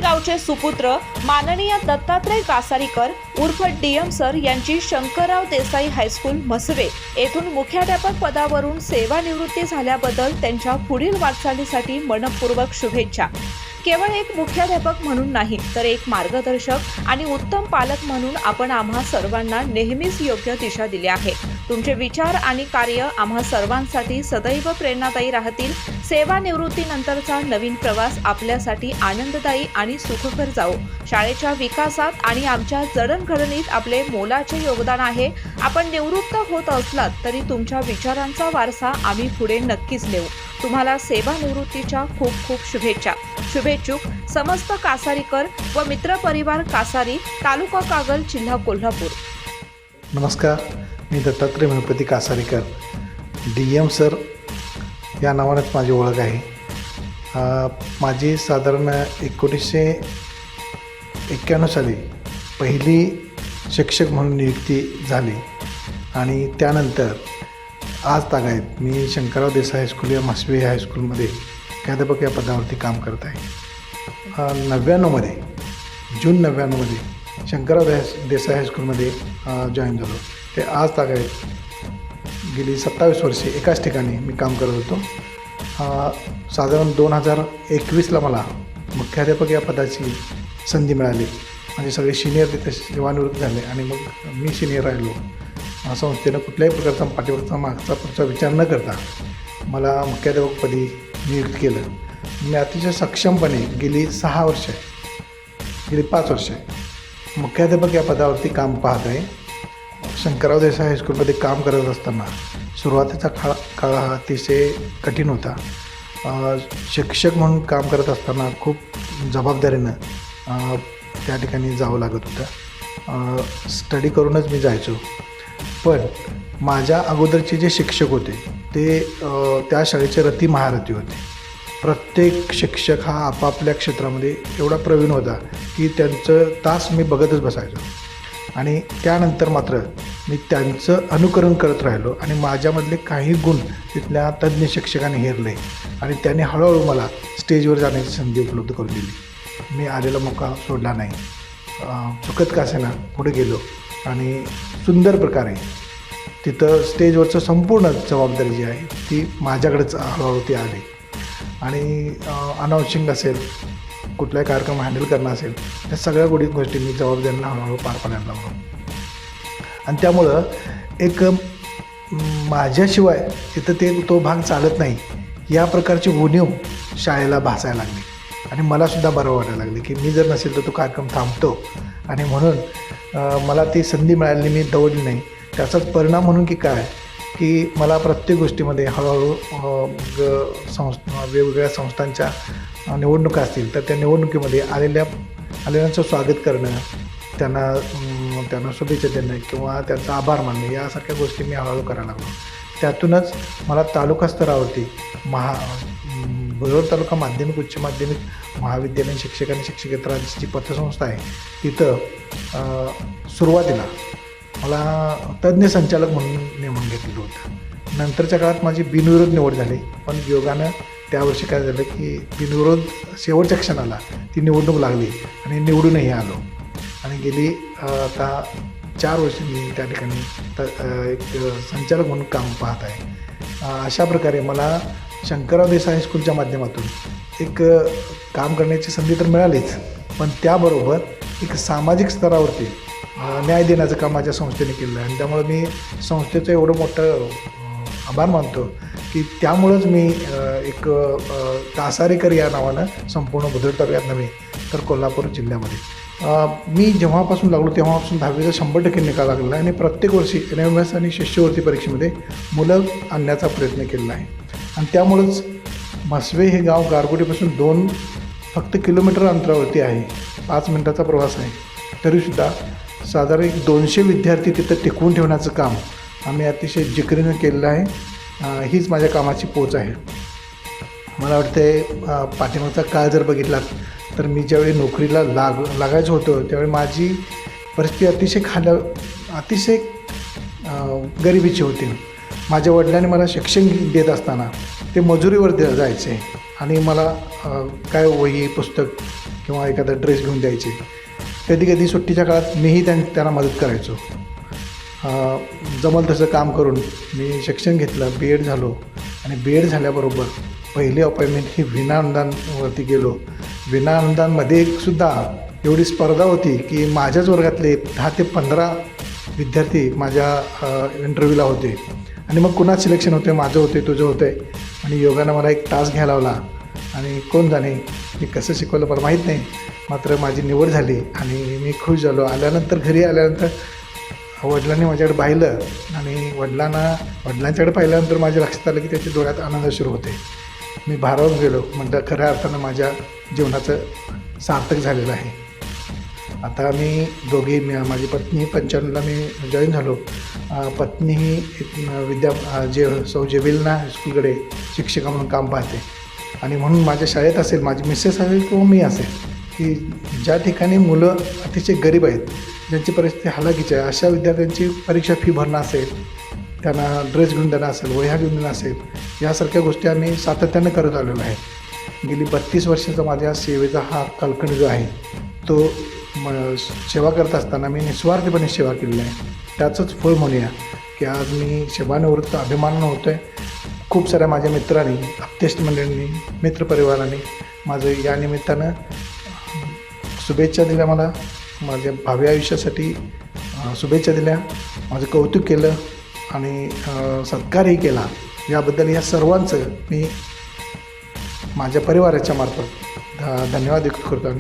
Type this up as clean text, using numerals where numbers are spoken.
गावचे सुपुत्र माननीय दत्तात्रय कासारीकर उर्फ डीएम सर यांची शंकरराव देसाई हायस्कूल म्हसवे येथून मुख्याध्यापक पदावरून सेवानिवृत्ती झाल्याबद्दल त्यांच्या पुढील वाटचालीसाठी मनपूर्वक शुभेच्छा। केवळ एक मुख्याध्यापक म्हणून नाही तर एक मार्गदर्शक आणि उत्तम पालक म्हणून आपण आम्हा सर्वांना नेहमीच योग्य दिशा दिली आहे। तुमचे विचार आणि कार्य आम्हा सर्वांसाठी सदैव प्रेरणादायी राहतील। सेवानिवृत्तीनंतरचा नवीन प्रवास आपल्यासाठी आनंददायी आणि सुखकर जाओ। शाळेच्या विकासात आणि आमच्या जडणघडणीत आपले मोलाचे योगदान आहे। आपण निवृत्त होत असलात तरी तुमच्या विचारांचा वारसा आम्ही पुढे नक्कीच नेऊ। तुम्हाला सेवानिवृत्तीच्या खूप खूप शुभेच्छा। शुभेच्छुक समस्त कासारीकर व मित्र परिवार कासारी, तालुका कागल, जिल्हा कोल्हापूर। नमस्कार, मी दत्तात्रय गणपती कासारीकर, डीएम सर या नावानेच माझी ओळख आहे। माझी साधारण 1991 साली पहिली शिक्षक म्हणून नियुक्ती झाली आणि त्यानंतर आज तागायत मी शंकरराव देसाई हायस्कूल या म्हसवे हायस्कूलमध्ये मुख्याध्यापक या पदावरती काम करत आहे। 99मध्ये जून 99मध्ये शंकरराव देसाई हायस्कूलमध्ये जॉईन झालो। ते आज तागायत गेली 27 वर्षे एकाच ठिकाणी मी काम करत होतो। साधारण 2021ला मला मुख्याध्यापक या पदाची संधी मिळाली। म्हणजे सगळे सिनियर तिथे सेवानिवृत्त झाले आणि मग मी सिनियर राहिलो। संस्थेनं कुठल्याही प्रकारचा पाठीवरचा मागचा पुढचा विचार न करता मला मुख्याध्यापकपदी नियुक्त केलं। मी अतिशय सक्षमपणे गेली 5 वर्षे मुख्याध्यापक या पदावरती काम पाहत आहे। शंकरराव देसाई हायस्कूलमध्ये काम करत असताना सुरुवातीचा काळ हा अतिशय कठीण होता। शिक्षक म्हणून काम करत असताना खूप जबाबदारीनं त्या ठिकाणी जावं लागत होतं। स्टडी करूनच मी जायचो, पण माझ्या अगोदरचे जे शिक्षक होते ते त्या शाळेचे रती महारथी होते। प्रत्येक शिक्षक हा आपापल्या क्षेत्रामध्ये एवढा प्रवीण होता की त्यांचं तास मी बघतच बसायचो आणि त्यानंतर मात्र मी त्यांचं अनुकरण करत राहिलो आणि माझ्यामधले काही गुण तिथल्या तज्ज्ञ शिक्षकांनी हेरले आणि त्यांनी हळूहळू मला स्टेजवर जाण्याची संधी उपलब्ध करून दिली। मी आलेला मौका सोडला नाही, चुकत का असेना पुढे गेलो आणि सुंदर प्रकारे तिथं स्टेजवरचं संपूर्ण जबाबदारी जी आहे ती माझ्याकडेच हळूहळू ती आली आणि अनाउन्सिंग असेल, कुठलाही कार्यक्रम हँडल करणं असेल, या सगळ्या गोष्टी मी जबाबदारीनं हळूहळू पार पाडायला लागलो आणि त्यामुळं एक माझ्याशिवाय तिथं तो भाग चालत नाही या प्रकारची उणीव शाळेला भासायला लागली आणि मलासुद्धा बरं वाटायला लागले की मी जर नसेल तर तो कार्यक्रम थांबतो आणि म्हणून मला ती संधी मिळाली, मी दवडली नाही। त्याचाच परिणाम म्हणून की काय की मला प्रत्येक गोष्टीमध्ये हळूहळू वेगवेगळ्या संस्थांच्या निवडणुका असतील तर त्या निवडणुकीमध्ये आलेल्यांचं स्वागत करणं, त्यांना शुभेच्छा देणं किंवा त्यांचा आभार मानणं यासारख्या गोष्टी मी हळूहळू करायला लागलो। त्यातूनच मला तालुका स्तरावरती भोर तालुका माध्यमिक उच्च माध्यमिक महाविद्यालयीन शिक्षक आणि शिक्षकेतरांची जी पतसंस्था आहे तिथं सुरुवातीला मला तज्ज्ञ संचालक म्हणून नेमून घेतलेलं होतं। नंतरच्या काळात माझी बिनविरोध निवड झाली, पण योगानं त्यावर्षी काय झालं की बिनविरोध शेवटच्या क्षणाला ती निवडणूक लागली आणि निवडूनही आलो आणि गेली आता 4 वर्ष मी त्या ठिकाणी एक संचालक म्हणून काम पाहत आहे। अशा प्रकारे मला शंकरराव देसाई हायस्कूलच्या माध्यमातून एक काम करण्याची संधी तर मिळालीच, पण त्याबरोबर एक सामाजिक स्तरावरती न्याय देण्याचं काम माझ्या संस्थेने केलं आहे आणि त्यामुळे मी संस्थेचं एवढं मोठं आभार मानतो की त्यामुळंच मी एक कासारीकर या नावानं संपूर्ण बुद्रुक तालुक्यात नव्हे तर कोल्हापूर जिल्ह्यामध्ये मी जेव्हापासून लागलो तेव्हापासून 10वीचा 100% निकाल लागलेला आहे आणि प्रत्येक वर्षी NMS आणि शिष्यवृत्ती परीक्षेमध्ये मुलं आणण्याचा प्रयत्न केलेला आहे आणि त्यामुळंच म्हसवे हे गाव गारगोटीपासून फक्त किलोमीटर अंतरावरती आहे, 5 मिनिटाचा प्रवास आहे। तरीसुद्धा साधारण 200 विद्यार्थी तिथं टिकवून ठेवण्याचं काम आम्ही अतिशय जिकरीनं केलेलं आहे। हीच माझ्या कामाची पोच आहे। मला वाटतं पाठीमागचा काळ जर बघितला तर मी ज्यावेळी नोकरीला लागायचं होतं त्यावेळी माझी परिस्थिती अतिशय गरिबीची होती। माझ्या वडिलांनी मला शिक्षण देत असताना ते मजुरीवर जायचे आणि मला काय वही पुस्तक किंवा एखादा ड्रेस घेऊन द्यायचे. कधी कधी सुट्टीच्या काळात मीही त्यांना मदत करायचो. जमल तसं काम करून मी शिक्षण घेतलं, बी एड झालो आणि बी एड झाल्याबरोबर पहिली अपॉइंटमेंट ही विनाअनुदानवरती गेलो. विनाअनुदानमध्ये सुद्धा एवढी स्पर्धा होती की माझ्याच वर्गातले 10 ते 15 विद्यार्थी माझ्या इंटरव्ह्यूला होते आणि मग कुणाच सिलेक्शन होते, माझं होते, तुझं होतं आहे. आणि योगानं मला एक तास घ्यायला लावला आणि कोण जाणे मी कसं शिकवलं मला माहीत नाही, मात्र माझी निवड झाली आणि मी खुश झालो. घरी आल्यानंतर वडिलांनी माझ्याकडे पाहिलं आणि वडिलांच्याकडे पाहिल्यानंतर माझ्या लक्षात आलं की त्याच्या डोळ्यात आनंद सुरू होते. मी भारावून गेलो. म्हटलं खऱ्या अर्थानं माझ्या जीवनाचं सार्थक झालेलं आहे. आता मी दोघे माझी पत्नी 95ला मी जॉईन झालो. पत्नी ही जे सौ जेविलना हायस्कूलकडे शिक्षिका म्हणून काम पाहते आणि म्हणून माझ्या शाळेत असेल, माझी मिसेस असेल किंवा मी असेल, की ज्या ठिकाणी मुलं अतिशय गरीब आहेत, ज्यांची परिस्थिती हलाखीची आहे, अशा विद्यार्थ्यांची परीक्षा फी भरणं असेल, त्यांना ड्रेस घेऊन देणं असेल, वह्या घेऊन देणं असेल, यासारख्या गोष्टी आम्ही सातत्याने करत आलेलो आहे. गेली 32 वर्षाचा माझ्या सेवेचा हा कालखंड जो आहे तो सेवा करत असताना मी निस्वार्थीपणे सेवा केलेली आहे. त्याचंच फळ म्हणूया की आज मी सेवानिवृत्त अभिमानानं होतो आहे. खूप साऱ्या माझ्या मित्रांनी, आप्तेष्ट मंडळींनी, मित्रपरिवारांनी माझं या निमित्तानं शुभेच्छा दिल्या, मला माझ्या भावी आयुष्यासाठी शुभेच्छा दिल्या, माझं कौतुक केलं आणि सत्कारही केला. याबद्दल या सर्वांचं मी माझ्या परिवाराच्या मार्फत धन्यवाद व्यक्त करतो आणि